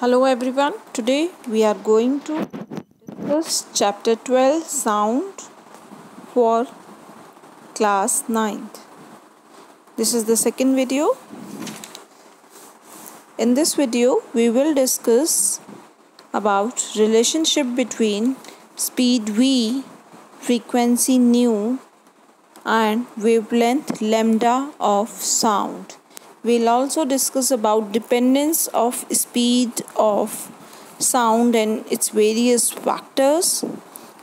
Hello everyone. Today we are going to discuss chapter 12 sound for class 9th. This is the second video. In this video we will discuss about relationship between speed v, frequency nu and wavelength lambda of sound. We'll also discuss about dependence of speed of sound and its various factors.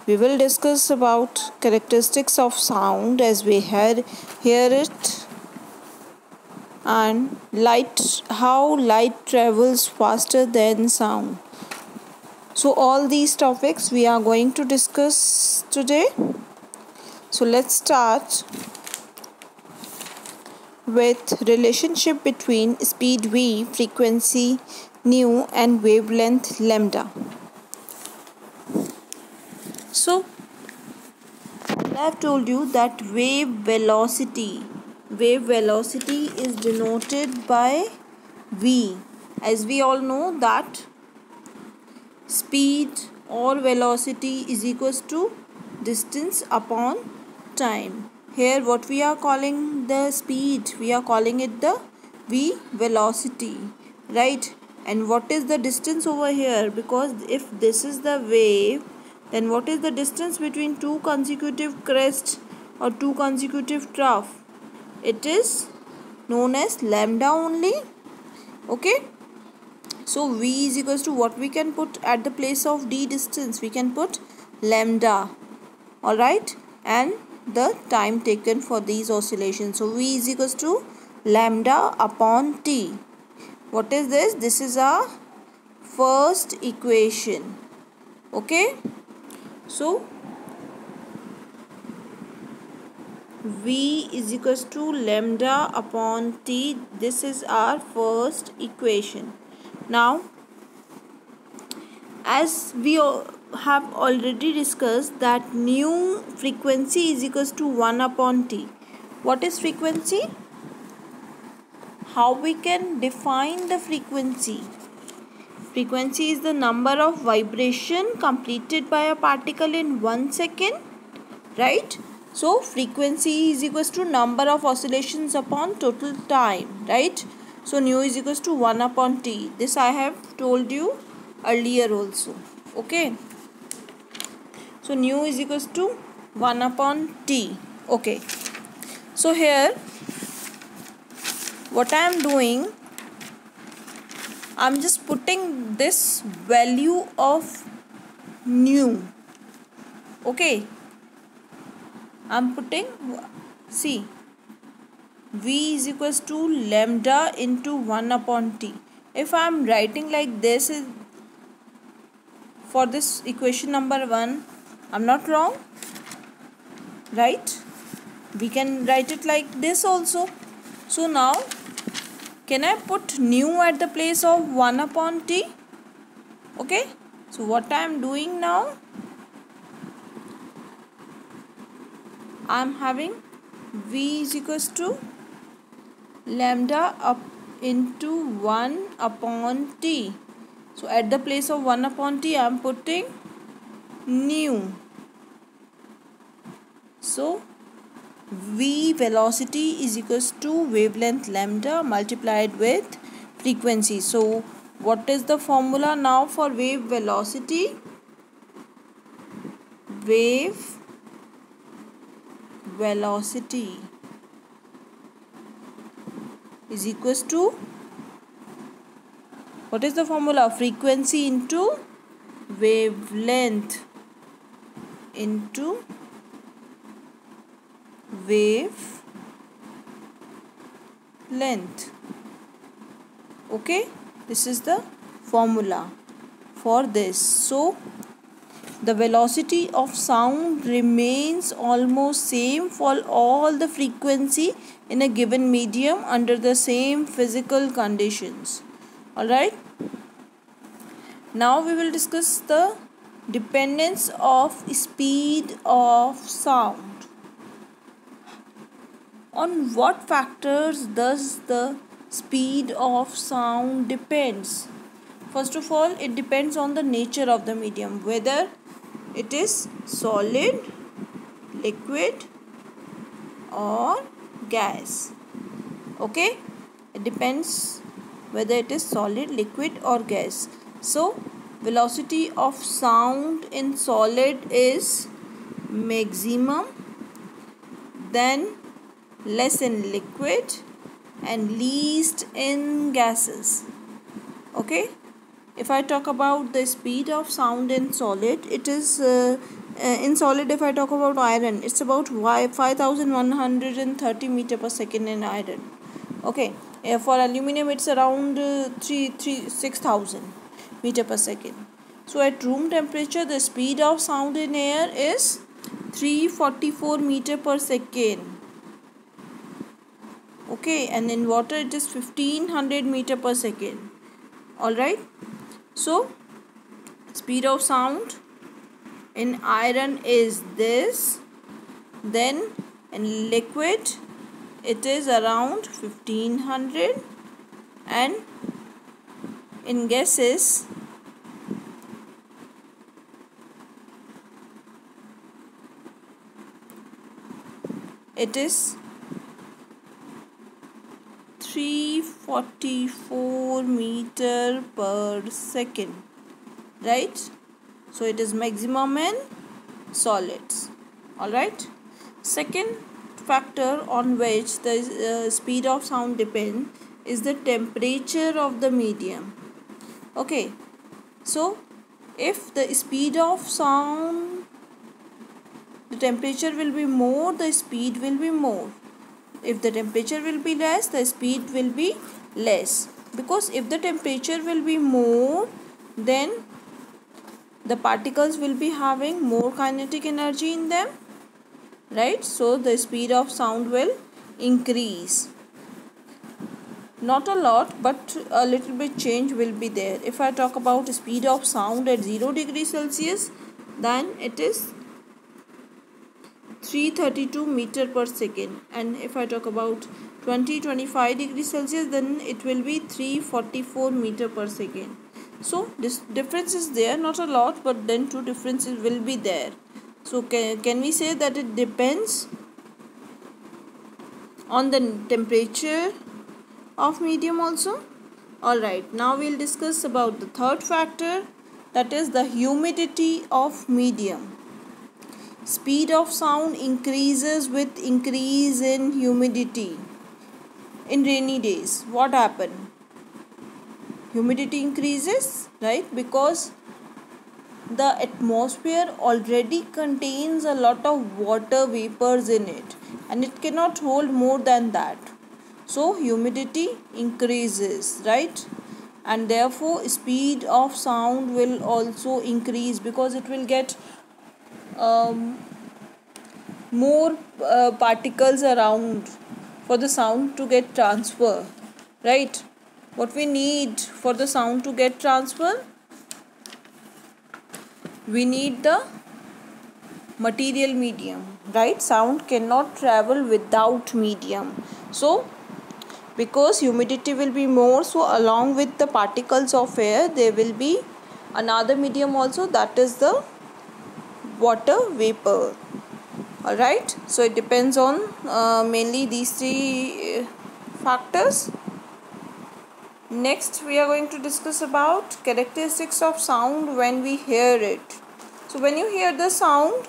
We will discuss about characteristics of sound as we hear it, and how light travels faster than sound. So all these topics we are going to discuss today. So let's start with relationship between speed v, frequency nu and wavelength lambda. So I have told you that wave velocity is denoted by v. As we all know that speed or velocity is equals to distance upon time. Here what we are calling the speed, we are calling it the v velocity, right? And what is the distance over here? Because if this is the wave, then what is the distance between two consecutive crests or two consecutive trough? It is known as lambda only. Okay, so v is equals to what we can put at the place of d distance, we can put lambda, alright, and the time taken for these oscillations. So v is equals to lambda upon t. What is this? This is our first equation. Okay, so v is equals to lambda upon t. This is our first equation. Now as we have already discussed that nu frequency is equals to 1 upon t. What is frequency? How we can define the frequency? Frequency is the number of vibration completed by a particle in 1 second, right? So frequency is equals to number of oscillations upon total time, right? So nu is equals to 1 upon t. This I have told you earlier also. Okay, so nu is equals to 1 upon t. Okay, so here what I am doing, I am just putting this value of nu. Okay, I am putting, see, v is equals to lambda into 1 upon t. If I am writing like this for this equation number 1, I am not wrong, right? We can write it like this also. So now can I put nu at the place of 1 upon t? Okay, so what I am doing now, I am having v is equals to lambda up into 1 upon t. So at the place of 1 upon t I am putting nu. So v velocity is equals to wavelength lambda multiplied with frequency. So what is the formula now for wave velocity? Wave velocity is equals to, what is the formula? Frequency into wavelength into wave length. Okay, this is the formula for this. So the velocity of sound remains almost same for all the frequency in a given medium under the same physical conditions. Alright, now we will discuss the dependence of speed of sound. On what factors does the speed of sound depends? First of all, it depends on the nature of the medium, whether it is solid, liquid or gas. Okay, it depends whether it is solid, liquid or gas. So velocity of sound in solid is maximum, then less in liquid and least in gases. Okay, if I talk about the speed of sound in solid, it is in solid, if I talk about iron, it's about 5130 meter per second in iron. Okay, for aluminum it's around 6000 meter per second. So at room temperature, the speed of sound in air is 344 meter per second. Okay, and in water it is 1500 meter per second. Alright, so speed of sound in iron is this, then in liquid it is around 1500, and in gases it is 344 meter per second, right? So it is maximum in solids. Alright, second factor on which the speed of sound depends is the temperature of the medium. Okay, so if the speed of sound, the temperature will be more, the speed will be more. If the temperature will be less, the speed will be less. Because if the temperature will be more, then the particles will be having more kinetic energy in them, right? So the speed of sound will increase. Not a lot, but a little bit change will be there. If I talk about speed of sound at 0 degrees Celsius, then it is 332 meter per second, and if I talk about 25 degrees Celsius, then it will be 344 meter per second. So this difference is there, not a lot, but then two differences will be there. So can we say that it depends on the temperature of medium also? Alright, now we'll discuss about the third factor, that is the humidity of medium. Speed of sound increases with increase in humidity. In rainy days, what happen? Humidity increases, right? Because the atmosphere already contains a lot of water vapors in it, and it cannot hold more than that. So humidity increases, right? And therefore speed of sound will also increase, because it will get more particles around for the sound to get transfer, right? What we need for the sound to get transfer, we need the material medium, right? Sound cannot travel without medium. So because humidity will be more, so along with the particles of air, there will be another medium also, that is the water vapor. Alright, so it depends on mainly these three factors. Next we are going to discuss about characteristics of sound when we hear it. So when you hear the sound,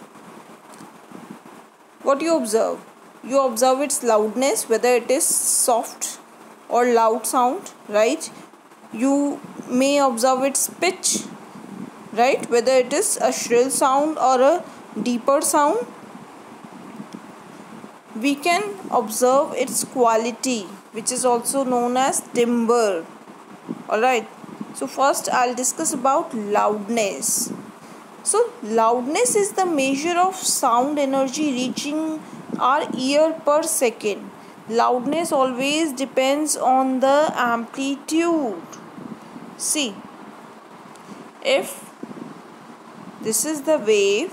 what you observe? You observe its loudness, whether it is soft or loud sound, right? You may observe its pitch, right? Whether it is a shrill sound or a deeper sound. We can observe its quality, which is also known as timbre. Alright, so first I'll discuss about loudness. So loudness is the measure of sound energy reaching our ear per second. Loudness always depends on the amplitude. See, if this is the wave,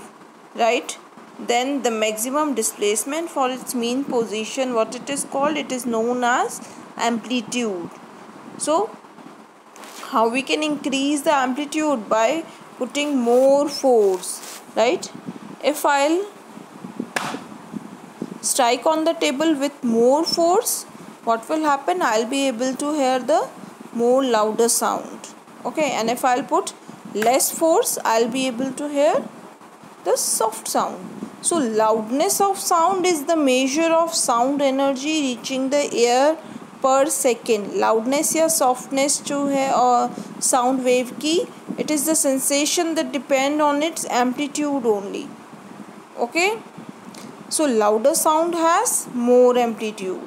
right, then the maximum displacement for its mean position, what it is called, it is known as amplitude. So how we can increase the amplitude? By putting more force, right? If I'll strike on the table with more force, what will happen? I'll be able to hear the more louder sound. Okay, and if I'll put less force, I'll be able to hear the soft sound. So loudness of sound is the measure of sound energy reaching the air per second. Loudness या softness जो है और sound wave की, it is the sensation that depend on its amplitude only. Okay, so louder sound has more amplitude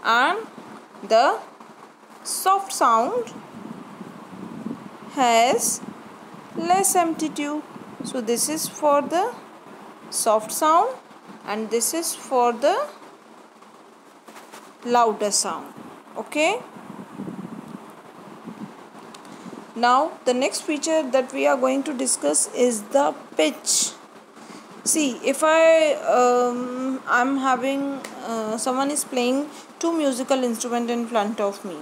and the soft sound has less amplitude. So this is for the soft sound and this is for the louder sound. Okay, now the next feature that we are going to discuss is the pitch. See, if I'm having someone is playing two musical instruments in front of me,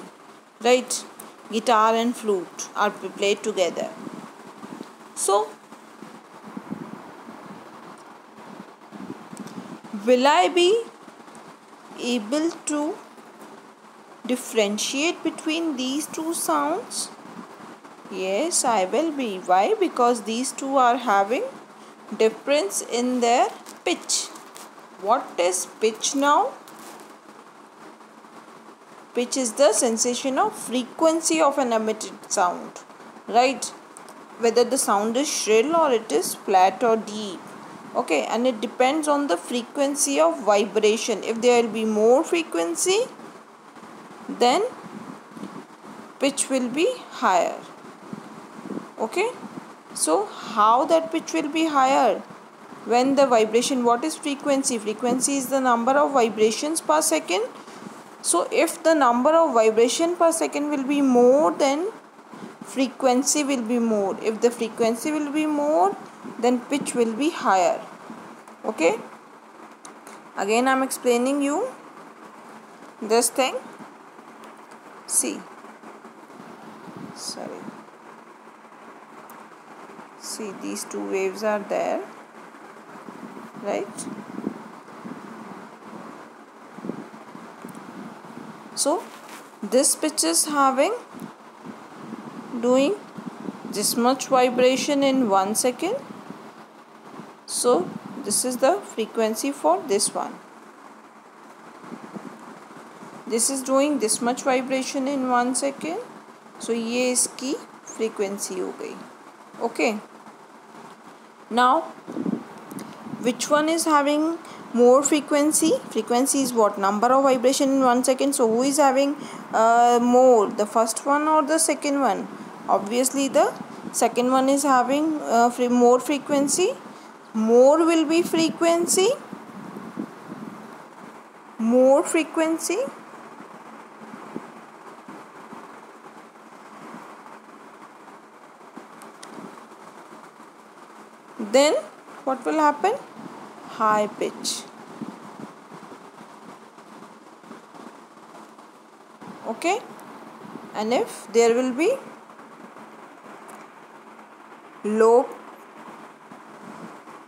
right? Guitar and flute are played together. So will I be able to differentiate between these two sounds? Yes, I will be. Why? Because these two are having difference in their pitch. What is pitch now? Pitch is the sensation of frequency of an emitted sound, right? Whether the sound is shrill or it is flat or deep. Okay, and it depends on the frequency of vibration. If there will be more frequency, then pitch will be higher. Okay, so how that pitch will be higher? When the vibration, what is frequency? Frequency is the number of vibrations per second. So if the number of vibration per second will be more, then frequency will be more. If the frequency will be more, then pitch will be higher. Okay, again I am explaining you this thing. See, these two waves are there, right? So this pitch is doing this much vibration in 1 second. So this is the frequency for this one. This is doing this much vibration in 1 second. So ये इसकी frequency हो गई. Okay. Now which one is having more frequency? Frequency is what? Number of vibration in 1 second. So who is having more? The first one or the second one? Obviously the second one is having more frequency. More will be frequency. More frequency. Then what will happen? High pitch. Okay, and if there will be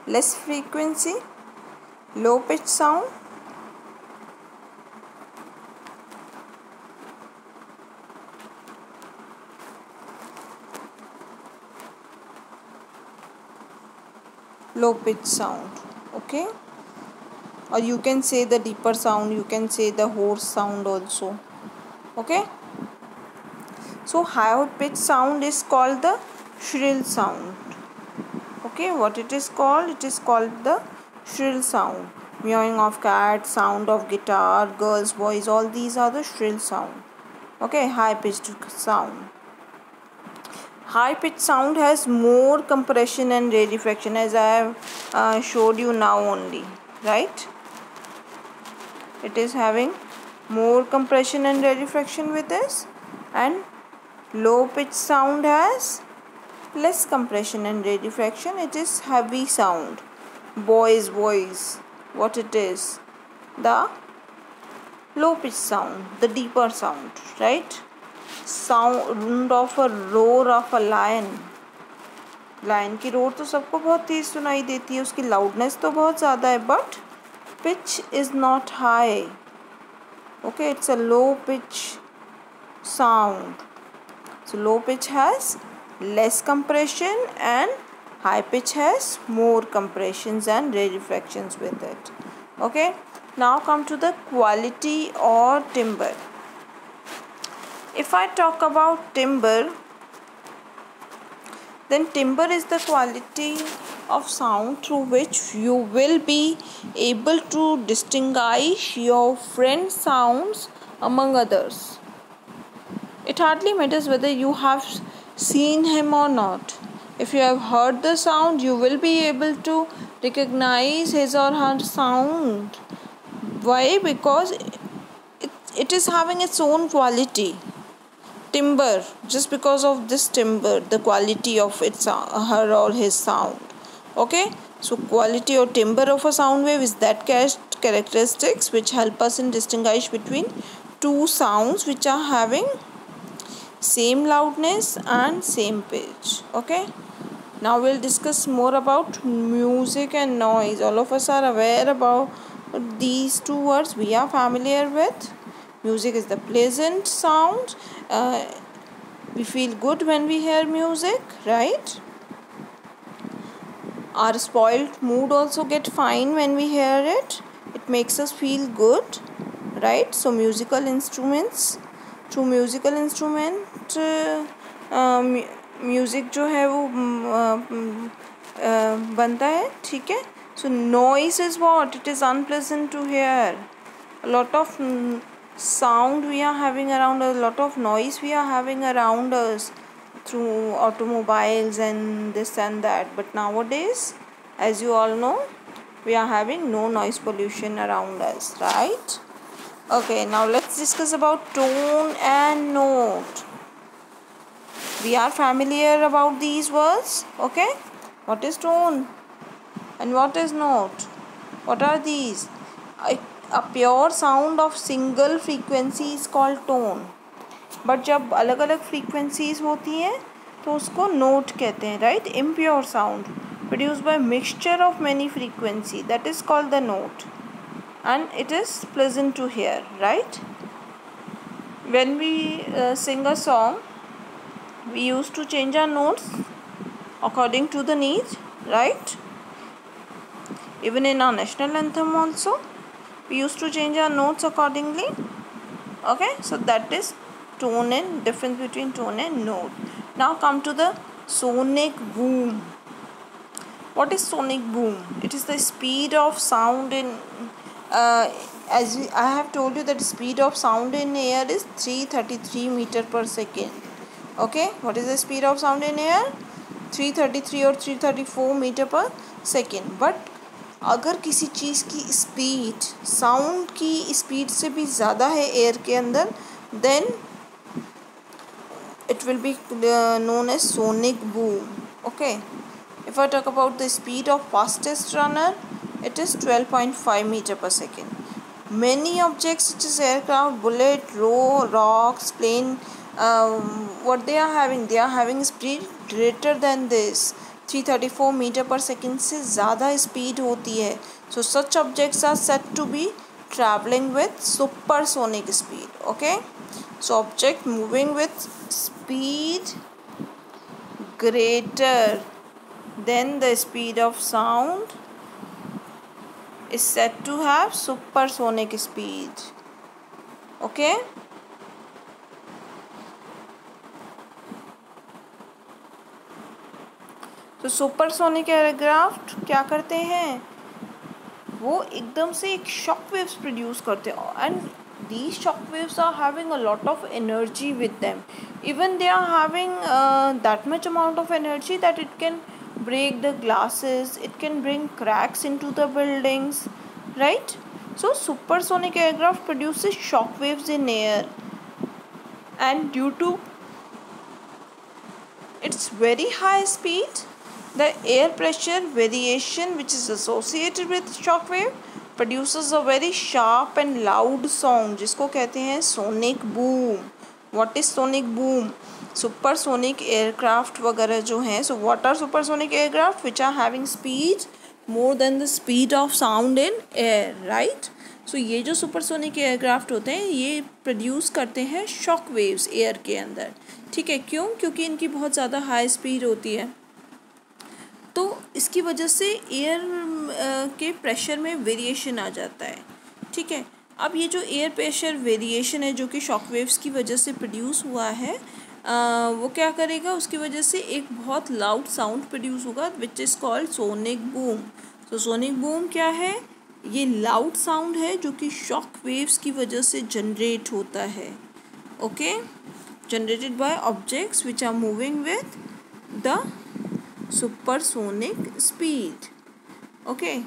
less frequency, low pitch sound, low pitch sound. Okay, or you can say the deeper sound, you can say the hoarse sound also. Okay, so high pitch sound is called the shrill sound. Okay, what it is called? It is called the shrill sound. Meowing of cat, sound of guitar, girls' voice, all these are the shrill sound. Okay, high pitched sound. High pitched sound has more compression and rarefaction, as I have showed you now only, right? It is having more compression and rarefaction with this, and low pitched sound has less compression and rarefaction. It is heavy sound, boy's voice. What it is? The low pitched sound, the deeper sound, right? Sound of a roar of a lion. Lion की roar तो सबको बहुत तेज सुनाई देती है, उसकी loudness तो बहुत ज़्यादा है, but pitch is not high. Okay, it's a low pitch sound. So low pitch has less compression and high pitch has more compressions and rarefactions with it. Okay, now come to the quality or timbre. If I talk about timbre, then timbre is the quality of sound through which you will be able to distinguish your friend sounds among others. It hardly matters whether you have seen him or not. If you have heard the sound, you will be able to recognize his or her sound. Why? Because it is having its own quality. Timbre, just because of this timbre, the quality of its her or his sound. Okay, so quality or timbre of a sound wave is that characteristics which help us in distinguish between two sounds which are having same loudness and same pitch. Okay, now we'll discuss more about music and noise. All of us are aware about these two words, we are familiar with. Music is the pleasant sound. We feel good when we hear music, right? Our spoiled mood also get fine when we hear it. It makes us feel good, right? So musical instruments, through musical instrument music जो है वो बनता है, ठीक है. So noise is what? It is unpleasant to hear. Lot of sound we are having around us, lot of noise we are having around us through automobiles and this and that. But nowadays, as you all know, we are having no noise pollution around us, right? Okay, now let's discuss about tone and note. We are familiar about these words. Okay, what is tone and what is note? What are these? A pure sound of single frequency is called tone. But जब अलग अलग frequencies होती हैं तो उसको note कहते हैं, right. Impure sound produced by mixture of many frequency, that is called the note, and it is pleasant to hear, right? When we sing a song, we used to change our notes according to the need, right? Even in our national anthem also, we used to change our notes accordingly. Okay, so that is tone and difference between tone and note. Now come to the sonic boom. What is sonic boom? It is the speed of sound in as I have told you that speed of sound in air is 333 meter per second. Okay, what is the speed of sound in air? 333 or 334 meter per second. But अगर किसी चीज़ की speed sound की speed से भी ज़्यादा है air के अंदर, then it will be known as sonic boom. Okay, if I talk about the speed of fastest runner, it is 12.5 meter per second. Many objects such as aircraft, bullet, rocks, plane, what they are having? They are having speed greater than this. 334 meter per second से ज़्यादा speed होती है. So such objects are said to be traveling with supersonic speed. Okay, so object moving with speed greater than the speed of sound is said to have supersonic speed. Okay, तो supersonic aircraft क्या करते हैं? वो एकदम से एक shock waves produce करते हैं, and these shock waves are having a lot of energy with them. Even they are having that much amount of energy that it can break the glasses, it can bring cracks into the buildings, right? So supersonic aircraft produces shock waves in air, and due to its very high speed, the air pressure variation which is associated with shock wave produces a very sharp and loud sound, जिसको कहते हैं sonic boom. What is sonic boom? Supersonic aircraft वगैरह जो हैं, so what are supersonic aircraft which are having speed more than the speed of sound in air, right? So ये जो supersonic aircraft होते हैं ये प्रोड्यूस करते हैं शॉक वेव्स एयर के अंदर, ठीक है? क्यों? क्योंकि इनकी बहुत ज़्यादा हाई स्पीड होती है, तो इसकी वजह से एयर के प्रेशर में वेरिएशन आ जाता है, ठीक है? अब ये जो एयर प्रेशर वेरिएशन है जो कि शॉक वेव्स की वजह से प्रोड्यूस हुआ है, वो क्या करेगा, उसकी वजह से एक बहुत लाउड साउंड प्रोड्यूस होगा which is called sonic boom. तो सोनिक बूम क्या है? ये लाउड साउंड है जो कि शॉक वेव्स की वजह से जनरेट होता है, okay? Generated by objects which are moving with the supersonic speed, okay?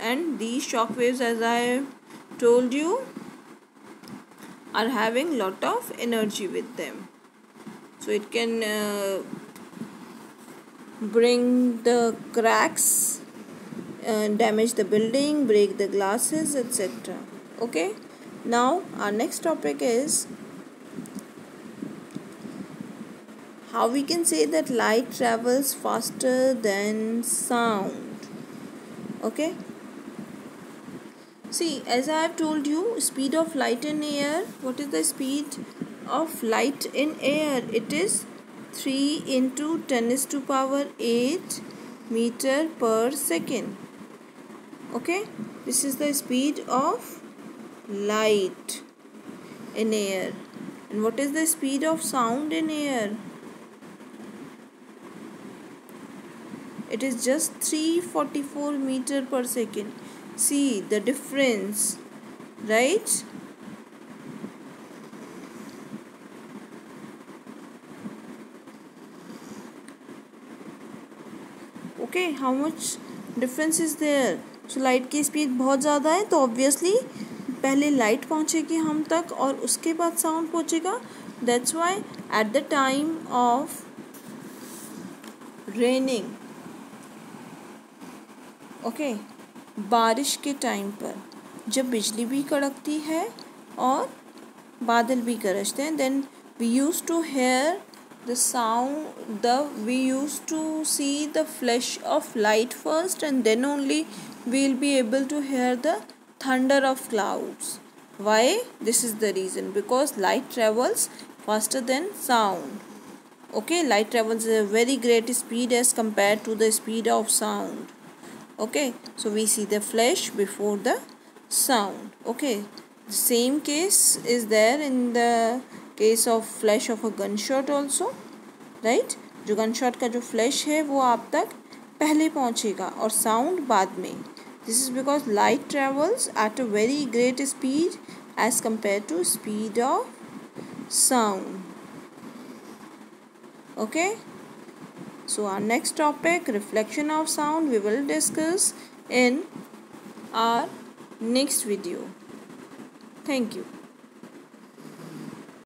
And these shock waves, as I told you, are having lot of energy with them, so it can bring the cracks, damage the building, break the glasses, etc. Okay, now our next topic is how we can say that light travels faster than sound, okay? See, as I have told you, speed of light in air, what is the speed of light in air? It is 3 into 10 is to power 8 meter per second, okay? This is the speed of light in air. And what is the speed of sound in air? It is just 344 meter per second. See the difference, right? Okay, how much difference is there? So light की speed बहुत ज़्यादा है, तो obviously पहले light पहुँचेगी हम तक और उसके बाद साउंड पहुँचेगा. That's why at the time of raining, okay, बारिश के टाइम पर जब बिजली भी कड़कती है और बादल भी गरजते हैं, then we use to hear the sound, we use to see the flash of light first and then only we will be able to hear the thunder of clouds. Why? This is the reason, because light travels faster than sound. Okay, light travels at a very great speed as compared to the speed of sound. Okay, so we see the flash before the sound. Okay, the same case is there in the case of flash of a gunshot also, right? जो gunshot का जो flash है वो आप तक पहले पहुंचेगा और साउंड बाद में. This is because light travels at a very great speed as compared to speed of sound. Okay, so our next topic, reflection of sound, we will discuss in our next video. Thank you.